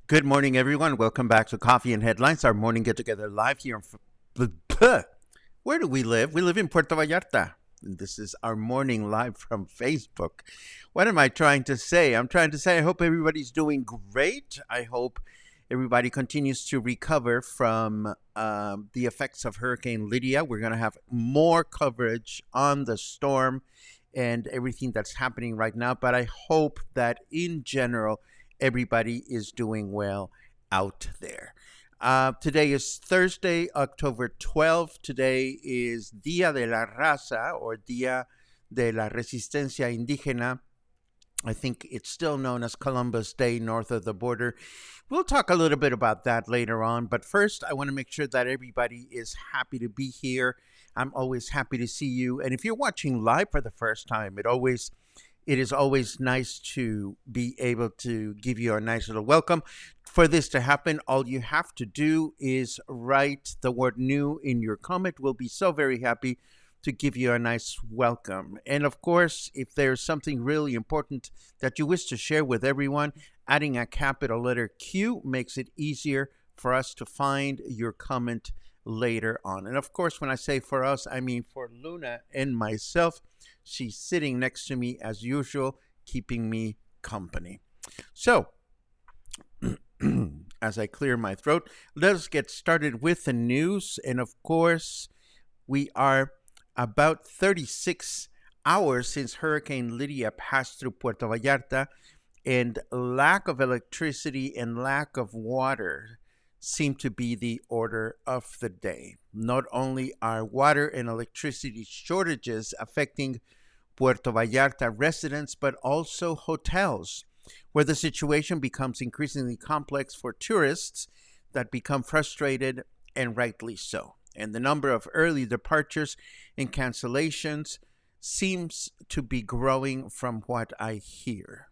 Good morning, everyone. Welcome back to Coffee and Headlines, our morning get together live here. Where do we live? We live in Puerto Vallarta. This is our morning live from Facebook. What am I trying to say? I'm trying to say I hope everybody's doing great. I hope everybody continues to recover from the effects of Hurricane Lidia. We're going to have more coverage on the storm and everything that's happening right now. But I hope that in general, everybody is doing well out there. Today is Thursday, October 12th. Today is Día de la Raza, or Día de la Resistencia Indígena. I think it's still known as Columbus Day north of the border. We'll talk a little bit about that later on. But first, I want to make sure that everybody is happy to be here. I'm always happy to see you. And if you're watching live for the first time, it is always nice to be able to give you a nice little welcome. For this to happen, all you have to do is write the word new in your comment. We'll be so very happy to give you a nice welcome. And of course, if there's something really important that you wish to share with everyone, adding a capital letter Q makes it easier for us to find your comment later on. And of course, when I say for us, I mean for Luna and myself. She's sitting next to me as usual, keeping me company. So, as I clear my throat, let's get started with the news. And of course, we are about 36 hours since Hurricane Lidia passed through Puerto Vallarta, and lack of electricity and lack of water seem to be the order of the day. Not only are water and electricity shortages affecting Puerto Vallarta residents, but also hotels, where the situation becomes increasingly complex for tourists that become frustrated, and rightly so. And the number of early departures and cancellations seems to be growing from what I hear.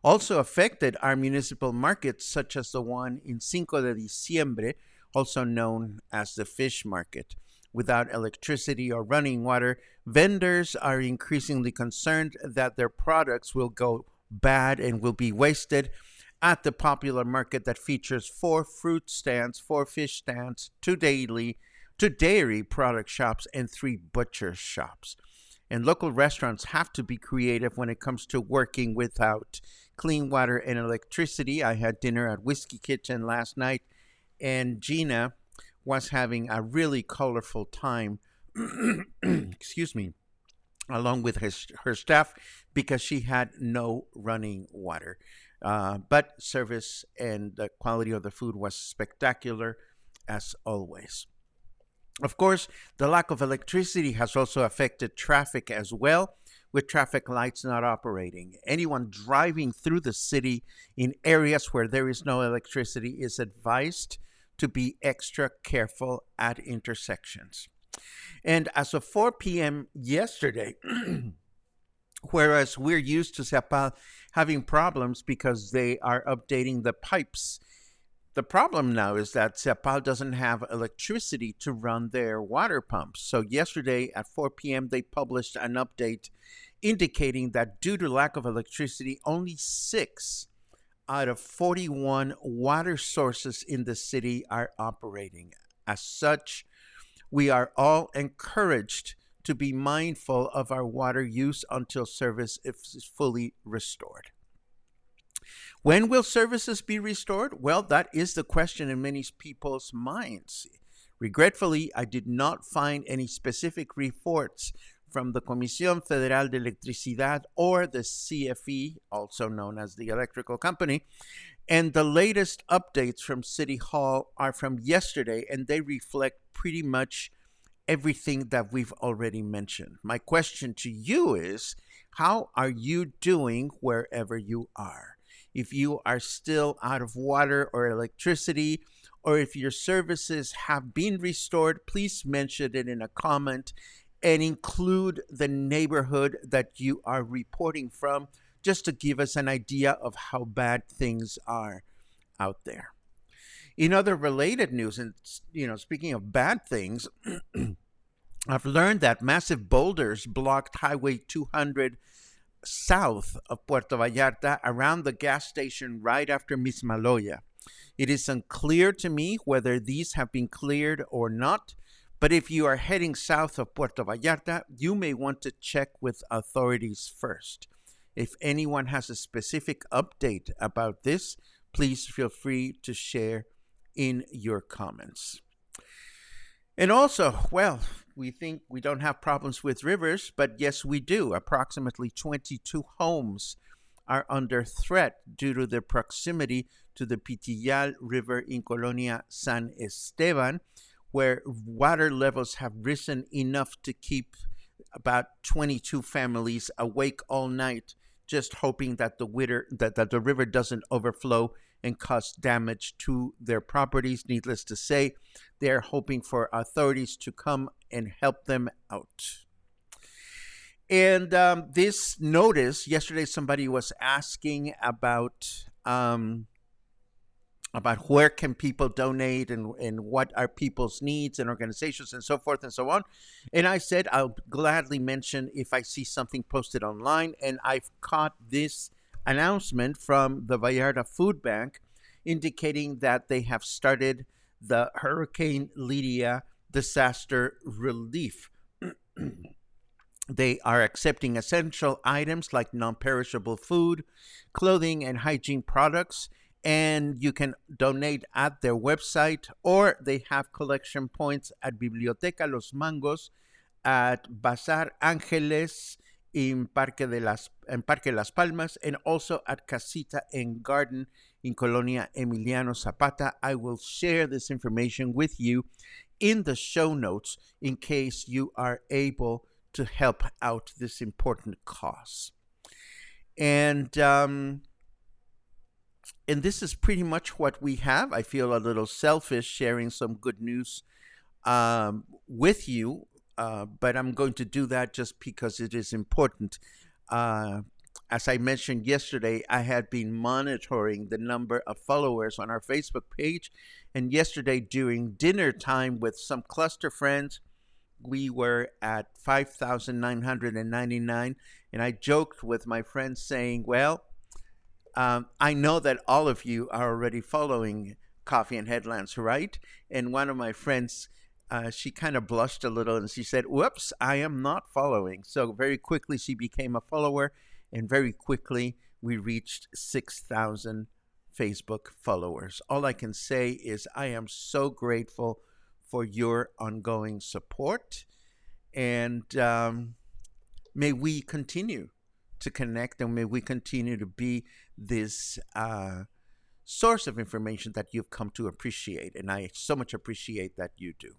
Also affected are municipal markets such as the one in Cinco de Diciembre, also known as the fish market. Without electricity or running water, vendors are increasingly concerned that their products will go bad and will be wasted at the popular market that features 4 fruit stands, 4 fish stands, 2 dairy product shops, and 3 butcher shops. And local restaurants have to be creative when it comes to working without clean water and electricity. I had dinner at Whiskey Kitchen last night, and Gina was having a really colorful time, excuse me, along with her staff, because she had no running water. But service and the quality of the food was spectacular, as always. Of course, the lack of electricity has also affected traffic as well, with traffic lights not operating. Anyone driving through the city in areas where there is no electricity is advised to be extra careful at intersections. And as of 4 p.m. yesterday, whereas we're used to Cepal having problems because they are updating the pipes. The problem now is that Cepal doesn't have electricity to run their water pumps. So yesterday at 4 p.m., they published an update indicating that due to lack of electricity, only 6 out of 41 water sources in the city are operating. As such, we are all encouraged to be mindful of our water use until service is fully restored. When will services be restored? Well, that is the question in many people's minds. Regretfully, I did not find any specific reports from the Comisión Federal de Electricidad or the CFE, also known as the electrical company, and the latest updates from City Hall are from yesterday, and they reflect pretty much everything that we've already mentioned. My question to you is, how are you doing wherever you are? If you are still out of water or electricity, or if your services have been restored, please mention it in a comment and include the neighborhood that you are reporting from, just to give us an idea of how bad things are out there. In other related news, and speaking of bad things, I've learned that massive boulders blocked Highway 200 south of Puerto Vallarta around the gas station right after Mismaloya. It is unclear to me whether these have been cleared or not, but if you are heading south of Puerto Vallarta, you may want to check with authorities first. If anyone has a specific update about this, please feel free to share in your comments. And also, well, we think we don't have problems with rivers, but yes, we do. Approximately 22 homes are under threat due to their proximity to the Pitillal River in Colonia San Esteban, where water levels have risen enough to keep about 22 families awake all night, just hoping that the river doesn't overflow and cause damage to their properties. Needless to say, they're hoping for authorities to come and help them out. And this notice, yesterday somebody was asking about where can people donate and what are people's needs and organizations and so forth and so on. And I said I'll gladly mention if I see something posted online. And I've caught this announcement from the Vallarta Food Bank indicating that they have started the Hurricane Lidia disaster relief. They are accepting essential items like non-perishable food, clothing, and hygiene products, and you can donate at their website, or they have collection points at Biblioteca Los Mangos, at Bazar Ángeles in Parque Las Palmas, and also at Casita en Garden in Colonia Emiliano Zapata. I will share this information with you in the show notes in case you are able to help out this important cause. And this is pretty much what we have. I feel a little selfish sharing some good news with you, but I'm going to do that just because it is important. As I mentioned yesterday, I had been monitoring the number of followers on our Facebook page, and yesterday during dinner time with some cluster friends, we were at 5,999, and I joked with my friends saying, well, I know that all of you are already following Coffee and Headlands, right? And one of my friends, she kind of blushed a little and she said, whoops, I am not following. So very quickly she became a follower, and very quickly we reached 6,000 Facebook followers. All I can say is I am so grateful for your ongoing support, and may we continue to connect, and may we continue to be this source of information that you've come to appreciate, and I so much appreciate that you do.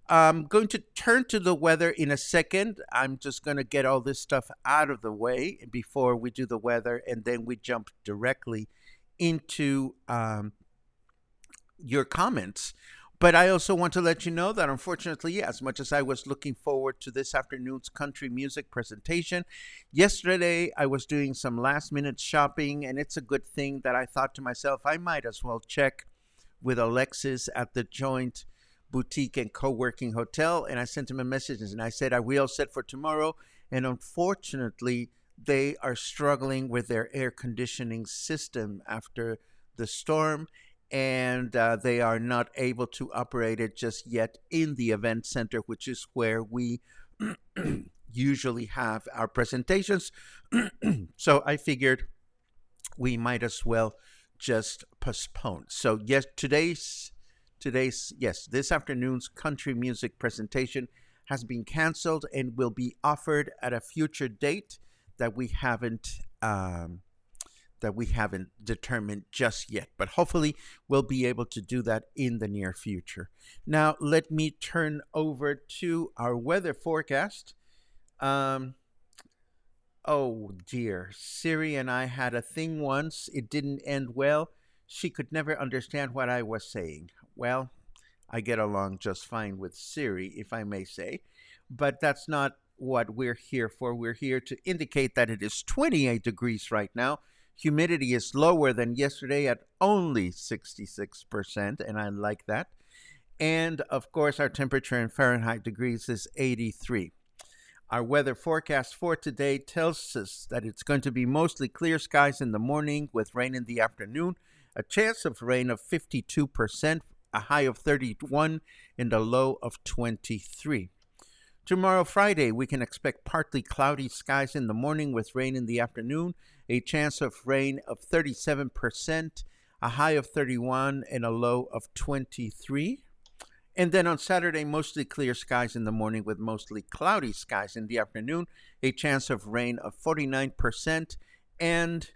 I'm going to turn to the weather in a second. I'm just going to get all this stuff out of the way before we do the weather, and then we jump directly into your comments. But I also want to let you know that unfortunately, as much as I was looking forward to this afternoon's country music presentation, yesterday I was doing some last minute shopping, and it's a good thing that I thought to myself, I might as well check with Alexis at the joint boutique and co-working hotel. And I sent him a message and I said, are we all set for tomorrow? And unfortunately, they are struggling with their air conditioning system after the storm, and they are not able to operate it just yet in the event center, which is where we usually have our presentations. So I figured we might as well just postpone. So yes, this afternoon's country music presentation has been canceled and will be offered at a future date that we haven't determined just yet, but hopefully we'll be able to do that in the near future. Now let me turn over to our weather forecast. Oh dear, Siri and I had a thing once. It didn't end well. She could never understand what I was saying. Well, I get along just fine with Siri, if I may say, but that's not what we're here for. We're here to indicate that it is 28 degrees right now. Humidity is lower than yesterday at only 66%, and I like that. And of course, our temperature in Fahrenheit degrees is 83. Our weather forecast for today tells us that it's going to be mostly clear skies in the morning with rain in the afternoon, a chance of rain of 52%, a high of 31, and a low of 23. Tomorrow, Friday, we can expect partly cloudy skies in the morning with rain in the afternoon, a chance of rain of 37%, a high of 31, and a low of 23. And then on Saturday, mostly clear skies in the morning with mostly cloudy skies in the afternoon, a chance of rain of 49%, and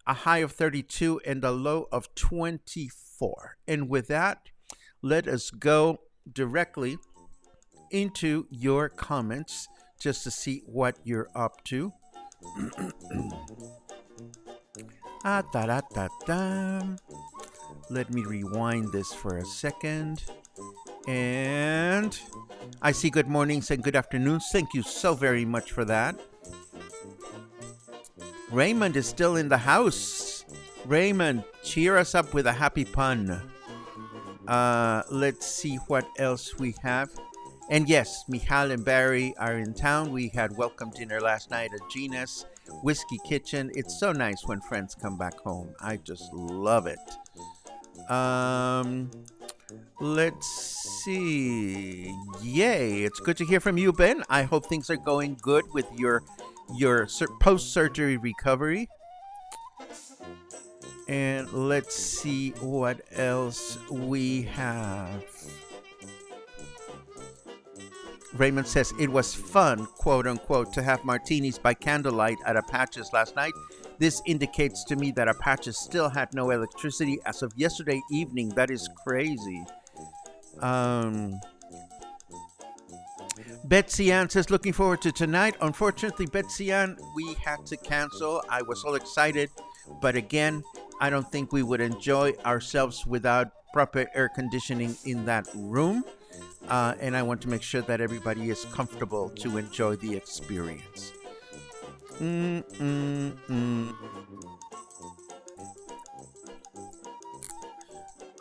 a high of 32 and a low of 24. And with that, let us go directly into your comments just to see what you're up to. Let me rewind this for a second. And I see good mornings and good afternoons. Thank you so very much for that. Raymond is still in the house. Raymond, cheer us up with a happy pun. Let's see what else we have. And yes, Michal and Barry are in town. We had welcome dinner last night at Gina's Whiskey Kitchen. It's so nice when friends come back home. I just love it. Let's see. Yay, it's good to hear from you, Ben. I hope things are going good with your post-surgery recovery. And let's see what else we have. Raymond says, it was fun, quote unquote, to have martinis by candlelight at Apache's last night. This indicates to me that Apache still had no electricity as of yesterday evening. That is crazy. Betsy Ann says, looking forward to tonight. Unfortunately, Betsy Ann, we had to cancel. I was all excited. But again, I don't think we would enjoy ourselves without proper air conditioning in that room. And I want to make sure that everybody is comfortable to enjoy the experience.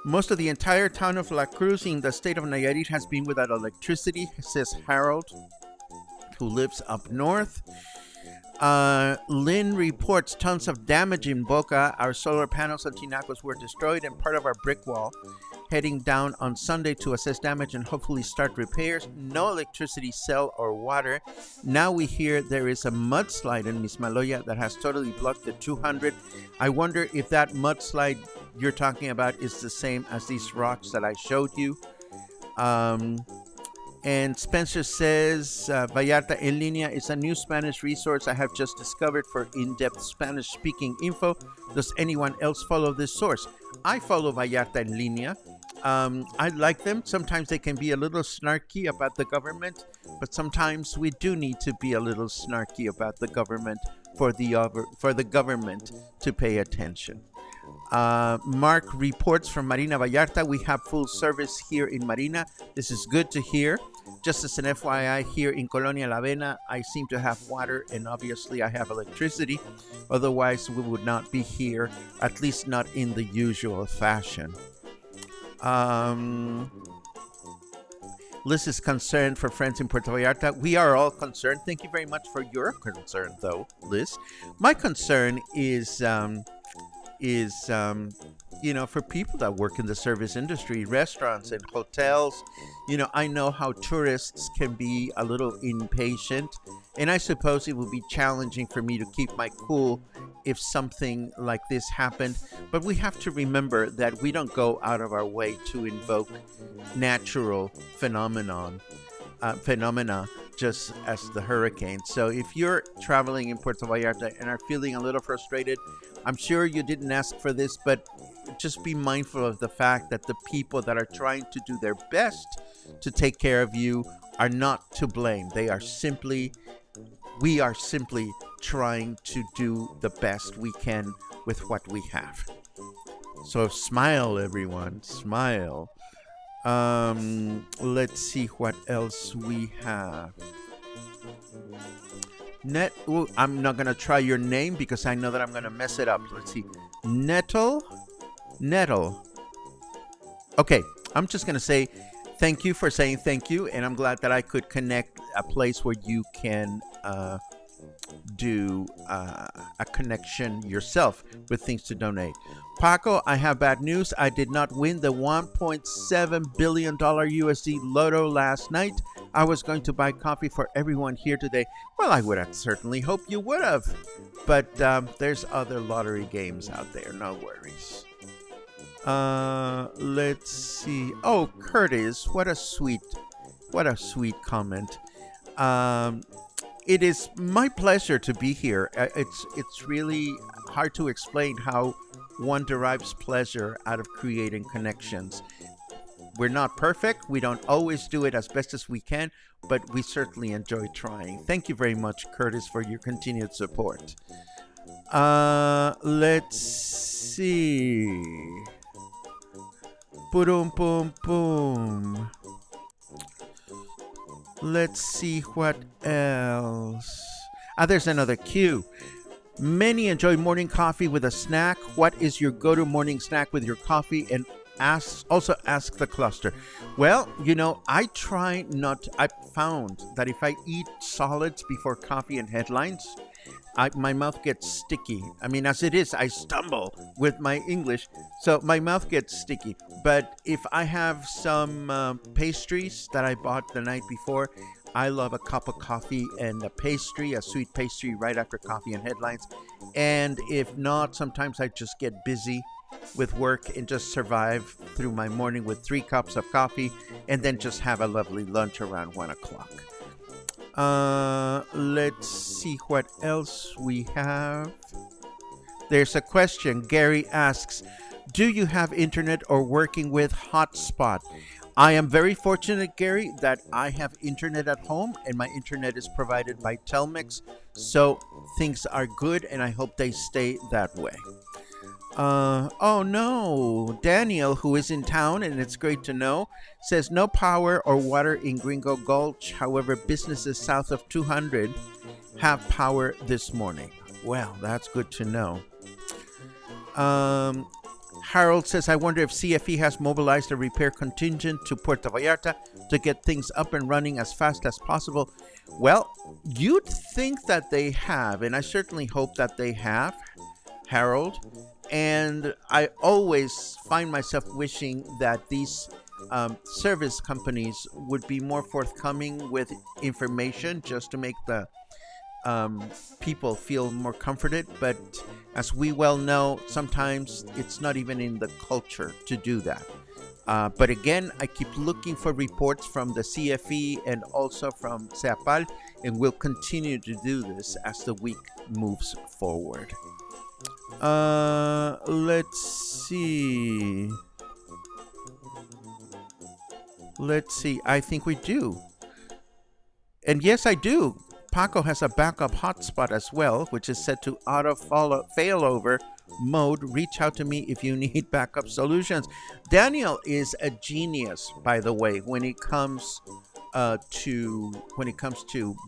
Most of the entire town of La Cruz in the state of Nayarit has been without electricity, says Harold, who lives up north. Lynn reports tons of damage in Boca. Our solar panels and tinacos were destroyed and part of our brick wall. Heading down on Sunday to assess damage and hopefully start repairs. No electricity, cell, or water. Now we hear there is a mudslide in Mismaloya that has totally blocked the 200. I wonder if that mudslide you're talking about is the same as these rocks that I showed you. And Spencer says, Vallarta en Línea is a new Spanish resource I have just discovered for in-depth Spanish-speaking info. Does anyone else follow this source? I follow Vallarta en Línea. I like them. Sometimes they can be a little snarky about the government, but sometimes we do need to be a little snarky about the government for the government to pay attention. Mark reports from Marina Vallarta. We have full service here in Marina. This is good to hear. Just as an FYI, here in Colonia La Vena, I seem to have water and obviously I have electricity. Otherwise, we would not be here, at least not in the usual fashion. Liz is concerned for friends in Puerto Vallarta. We are all concerned. Thank you very much for your concern, though, Liz. My concern is for people that work in the service industry, restaurants and hotels. I know how tourists can be a little impatient, and I suppose it would be challenging for me to keep my cool if something like this happened. But we have to remember that we don't go out of our way to invoke natural phenomena just as the hurricane. So if you're traveling in Puerto Vallarta and are feeling a little frustrated, I'm sure you didn't ask for this, but just be mindful of the fact that the people that are trying to do their best to take care of you are not to blame. We are simply trying to do the best we can with what we have. So smile, everyone, smile. Let's see what else we have. I'm not going to try your name because I know that I'm going to mess it up. Let's see. Nettle. Okay, I'm just going to say thank you for saying thank you, and I'm glad that I could connect a place where you can do a connection yourself with things to donate. Paco, I have bad news. I did not win the $1.7 billion USD Lotto last night. I was going to buy coffee for everyone here today. Well, I would have certainly hoped you would have. But there's other lottery games out there. No worries. Let's see. Oh, Curtis, what a sweet comment. It is my pleasure to be here. It's really hard to explain how one derives pleasure out of creating connections. We're not perfect. We don't always do it as best as we can, but we certainly enjoy trying. Thank you very much, Curtis, for your continued support. Let's see. Boom. Let's see what else. There's another cue. Many enjoy morning coffee with a snack. What is your go-to morning snack with your coffee? And also ask the cluster. Well, I found that if I eat solids before coffee and headlines, my mouth gets sticky. I mean, as it is, I stumble with my English, so my mouth gets sticky. But if I have some pastries that I bought the night before, I love a cup of coffee and a sweet pastry right after coffee and headlines. And if not, sometimes I just get busy with work and just survive through my morning with 3 cups of coffee and then just have a lovely lunch around 1 o'clock. Let's see what else we have. There's a question. Gary asks, do you have internet or working with hotspot? I am very fortunate, Gary, that I have internet at home and my internet is provided by Telmex. So things are good and I hope they stay that way. Oh no, Daniel, who is in town, and it's great to know, says no power or water in Gringo Gulch. However, businesses south of 200 have power this morning. Well, that's good to know. Harold says, I wonder if CFE has mobilized a repair contingent to Puerto Vallarta to get things up and running as fast as possible. Well, you'd think that they have, and I certainly hope that they have, Harold. And I always find myself wishing that these service companies would be more forthcoming with information just to make the people feel more comforted. But as we well know, sometimes it's not even in the culture to do that. But again, I keep looking for reports from the CFE and also from CEAPAL, and we'll continue to do this as the week moves forward. Let's see. I think we do. And yes, I do. Paco has a backup hotspot as well, which is set to auto failover mode, reach out to me if you need backup solutions. Daniel is a genius, by the way, when it comes to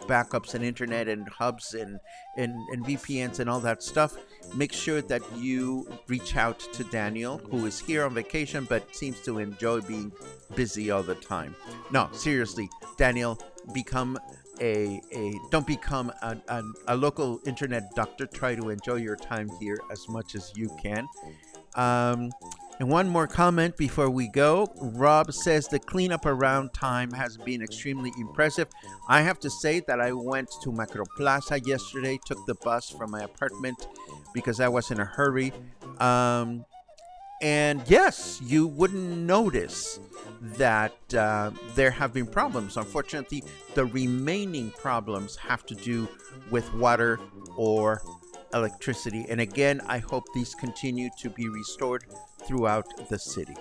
backups and internet and hubs and VPNs and all that stuff. Make sure that you reach out to Daniel, who is here on vacation but seems to enjoy being busy all the time. No, seriously, Daniel, become don't become a local internet doctor. Try to enjoy your time here as much as you can. And one more comment before we go. Rob says the cleanup around time has been extremely impressive. I have to say that I went to Macro Plaza yesterday, took the bus from my apartment because I was in a hurry. And yes, you wouldn't notice that there have been problems. Unfortunately, the remaining problems have to do with water or electricity. And again, I hope these continue to be restored throughout the city.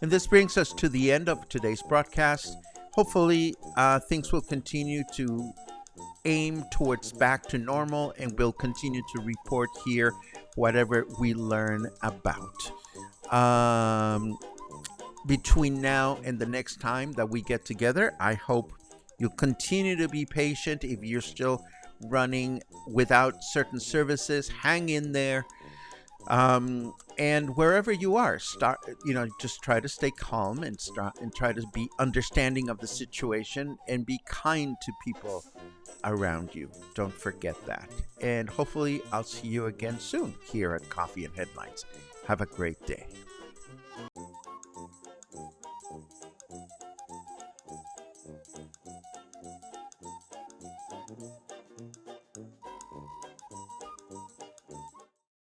And this brings us to the end of today's broadcast. Hopefully, things will continue to aim towards back to normal, and we'll continue to report here whatever we learn about. Between now and the next time that we get together, I hope you'll continue to be patient. If you're still running without certain services, hang in there. And wherever you are, just try to stay calm and try to be understanding of the situation and be kind to people around you. Don't forget that. And hopefully I'll see you again soon here at Coffee and Headlines. Have a great day.